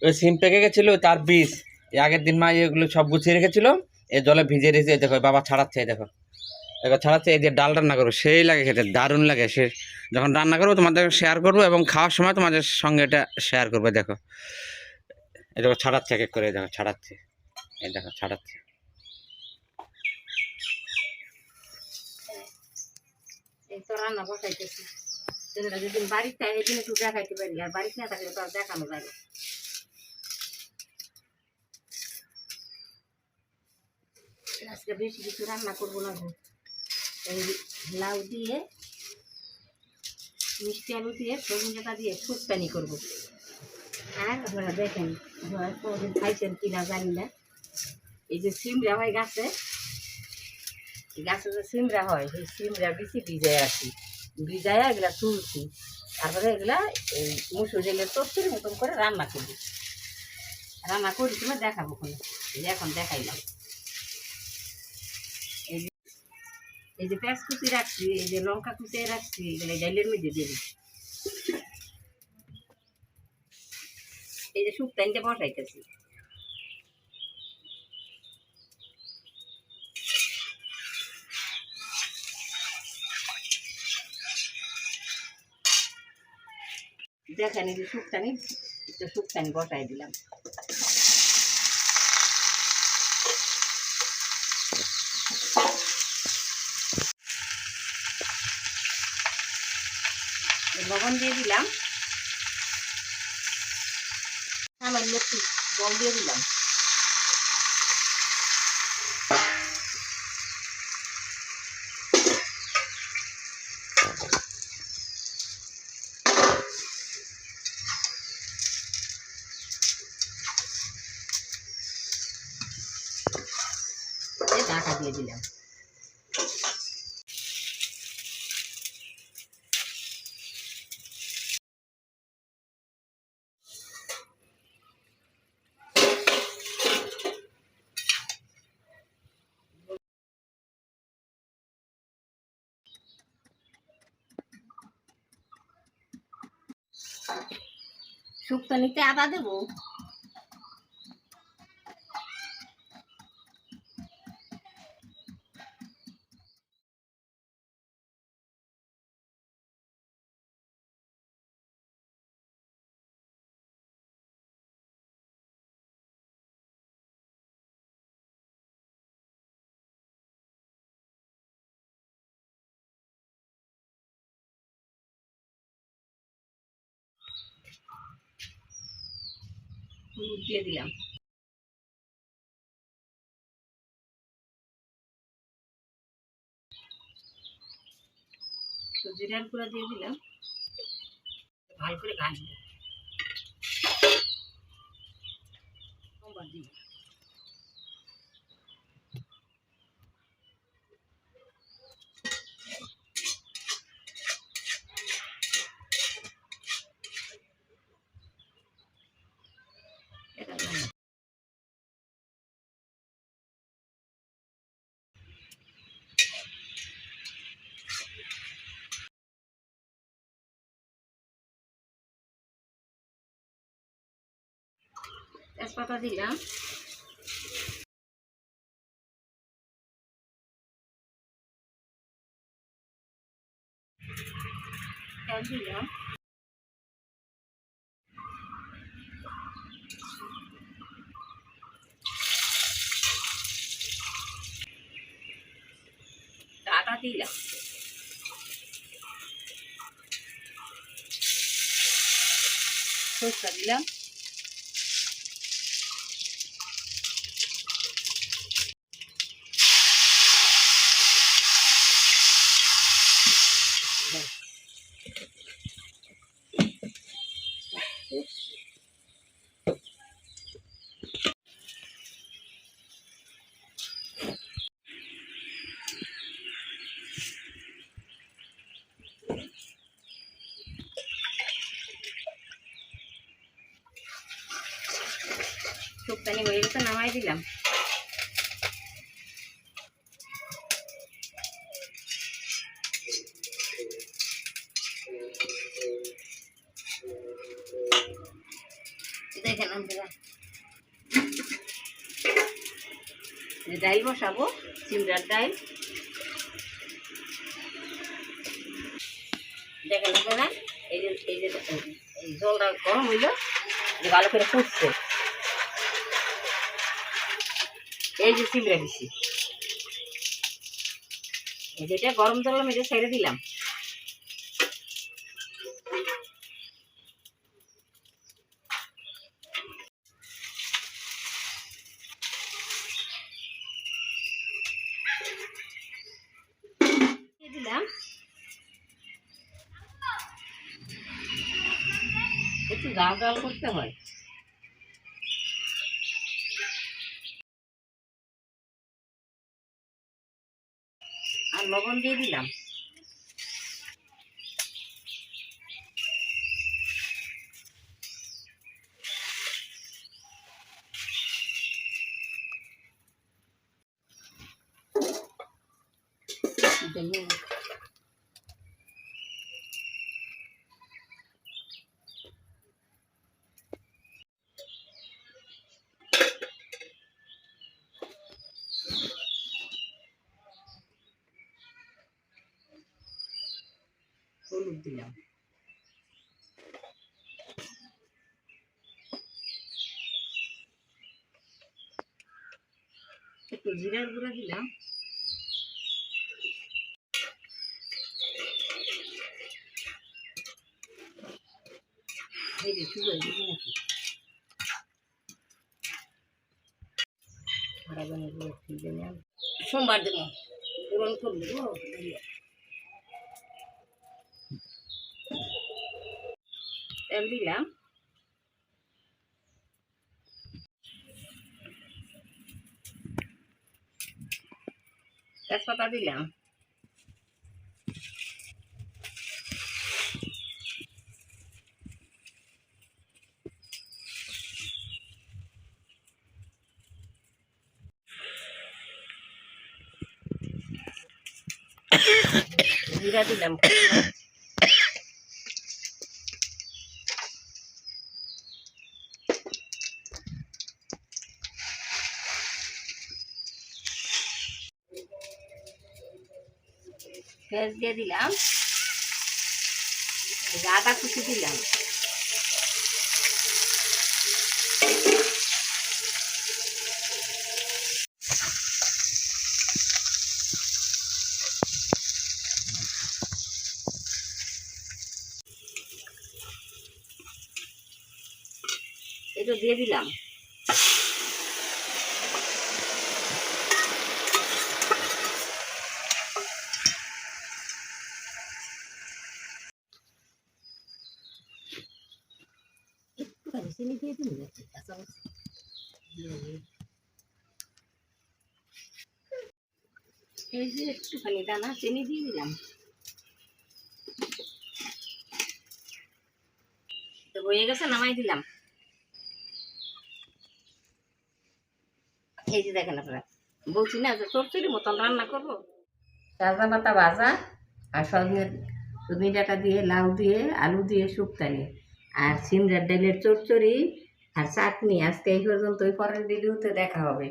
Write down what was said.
ওই সিম পেকে গেছিল, তার বীজ আগের দিন মা এগুলো সব গুছিয়ে রেখেছিল, এই জলে ভিজিয়ে রেখেছে। দেখো বাবা ছাড়াচ্ছে, এই দেখো এবার ছাড়াচ্ছে। এই যে ডাল রান্না করবো, সেই লাগে খেতে, দারুণ লাগে। সে যখন রান্না করবো তোমাদের শেয়ার করবো, এবং খাওয়ার সময় তোমাদের সঙ্গে এটা শেয়ার করবো। দেখো এই দেখো ছাড়াচ্ছে এক এক করে, দেখো ছাড়াচ্ছে, এই দেখো ছাড়াচ্ছে। এই তো রান্না বসাইতেছি, যেদিন বাড়িতে এই দিন একটু দেখাইতে পারি, আর বাড়িতে না থাকলে তো আর দেখানো যাবে। আজকে বেশি কিছু রান্না করবো না, এই লাউ দিয়ে মিষ্টি আলু দিয়ে সজনে ডাঁটা দিয়ে শুক্তানি করবো। আর আপনারা দেখেন, আপনারা কোনোদিন খাইছেন কিনা জানি না, এই যে সিমড়া হয় গাছে, গাছে যে সিমড়া হয়, সেই সিমড়া বেশি ভিজায় আসি, ভিজায় এগুলা তুলছি, তারপরে এগুলা এই মুসুর জেলের তরকারির মতন করে রান্না করি। রান্না করি তোমার দেখাবো কোনো, এই যে এখন দেখাইলাম। এই যে পেঁয়াজ কুচি রাখছি, এই যে লঙ্কা কুচিয়ে রাখছি, এগুলো ডাইলের মধ্যে দিয়ে দিচ্ছি। এই যে শুক্তানিটা বসাইতেছি। দেখেন এই যে শুক্তানি, একটু শুক্তানি বসাই দিলাম। লবণ দিয়ে দিলাম, সামান্য একটু জল দিয়ে দিলাম। ঢাকা দিয়ে দিলাম। শুক্তানিতে আদা দেবো, হলুদ দিয়ে দিলাম, জিরার গুঁড়া দিয়ে দিলাম, ভালো করে ঘাঁটবো। তেজপাতা দিলাম, তেল দিলাম, আদা দিলাম, সরষা দিলাম, শুক্তানি হয়ে গেছে, নামাই দিলাম। দেখেন আমরা ডাইল বসাবো, সিমরার ডাইল। দেখেন আপনারা এই যে এই জলটা গরম হইলো, যে ভালো করে ফুটছে। এই যে সিমরা দিছি, এই যেটা গরম জল মেরে ছেড়ে দিলাম। দিলাম একটু জাল জাল করতে হয়। আর লবণ দিয়ে দিলাম। হলুদ দিলাম, একটু জিরার গুঁড়া দিলাম, এই যে চুড়াই দিব নাকি সোমবার দেবো, পূরণ করে দেবো। তেল দিলাম, তেজপাতা দিলাম, জিরা দিলাম, পেঁয়াজ দিয়ে দিলাম, আদা কুচি দিলাম, এটা দিয়ে দিলাম। একটুখানি চিনি দিয়ে দিন, এই যে একটুখানি দানা চিনি দিয়ে দিলাম। তো হয়ে গেছে, নামাই দিলাম। এই যে দেখেন আপনারা, বলছি না যে চচ্চড়ি মতন রান্না করবো। সাজা পাতা ভাজা আর সজনে ডাঁটা দিয়ে, লাউ দিয়ে, আলু দিয়ে শুক্তানি, আর সিমরার ডালের চচ্চড়ি আর চাটনি। আজকে এই পর্যন্ত, পরের ভিডিওতে দেখা হবে।